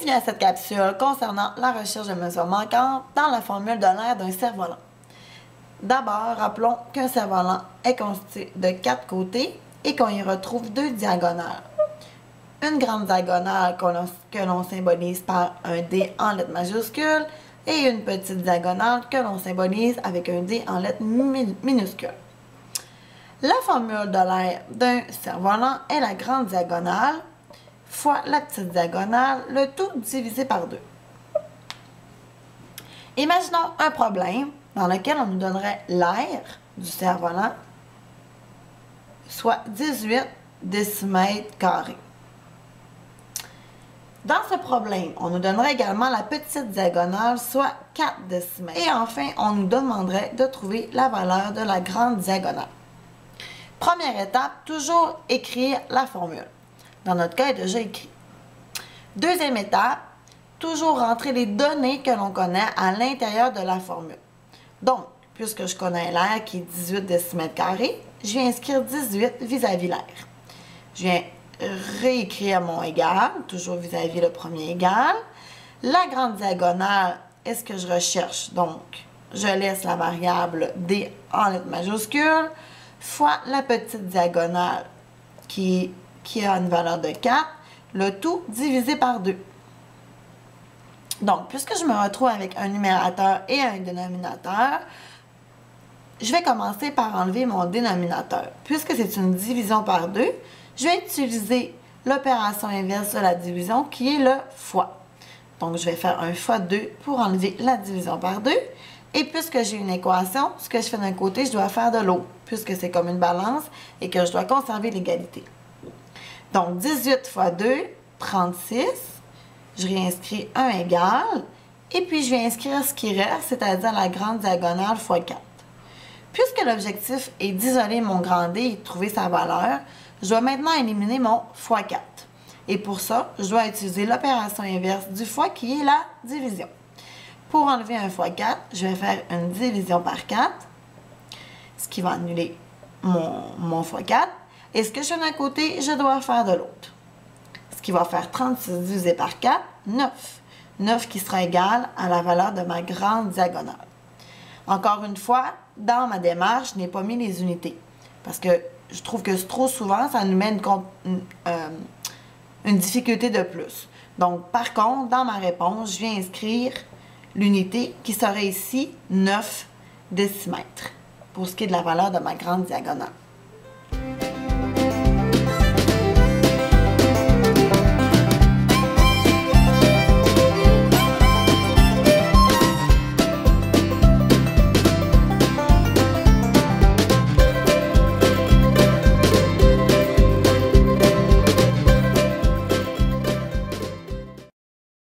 Bienvenue à cette capsule concernant la recherche de mesures manquantes dans la formule de l'aire d'un cerf-volant. D'abord, rappelons qu'un cerf-volant est constitué de 4 côtés et qu'on y retrouve 2 diagonales. Une grande diagonale que l'on symbolise par un D en lettres majuscules et une petite diagonale que l'on symbolise avec un D en lettres minuscules. La formule de l'aire d'un cerf-volant est la grande diagonale fois la petite diagonale, le tout divisé par 2. Imaginons un problème dans lequel on nous donnerait l'aire du cerf-volant, soit 18 décimètres carrés. Dans ce problème, on nous donnerait également la petite diagonale, soit 4 décimètres. Et enfin, on nous demanderait de trouver la valeur de la grande diagonale. Première étape, toujours écrire la formule. Dans notre cas, elle est déjà écrit. Deuxième étape, toujours rentrer les données que l'on connaît à l'intérieur de la formule. Donc, puisque je connais l'aire qui est 18 décimètres carrés, je viens inscrire 18 vis-à-vis l'aire. Je viens réécrire mon égal, toujours vis-à-vis le premier égal. La grande diagonale est ce que je recherche, donc je laisse la variable D en lettres majuscules, fois la petite diagonale qui a une valeur de 4, le tout divisé par 2. Donc, puisque je me retrouve avec un numérateur et un dénominateur, je vais commencer par enlever mon dénominateur. Puisque c'est une division par 2, je vais utiliser l'opération inverse de la division qui est le fois. Donc, je vais faire un fois 2 pour enlever la division par 2. Et puisque j'ai une équation, ce que je fais d'un côté, je dois faire de l'autre, puisque c'est comme une balance et que je dois conserver l'égalité. Donc, 18 fois 2, 36. Je réinscris 1 égal. Et puis, je vais inscrire ce qui reste, c'est-à-dire la grande diagonale fois 4. Puisque l'objectif est d'isoler mon grand D et de trouver sa valeur, je dois maintenant éliminer mon fois 4. Et pour ça, je dois utiliser l'opération inverse du fois qui est la division. Pour enlever un fois 4, je vais faire une division par 4, ce qui va annuler mon fois 4. Et ce que je fais d'un côté, je dois faire de l'autre. Ce qui va faire 36 divisé par 4, 9. 9 qui sera égal à la valeur de ma grande diagonale. Encore une fois, dans ma démarche, je n'ai pas mis les unités. Parce que je trouve que trop souvent, ça nous met une difficulté de plus. Donc, par contre, dans ma réponse, je viens inscrire l'unité qui serait ici 9 décimètres pour ce qui est de la valeur de ma grande diagonale.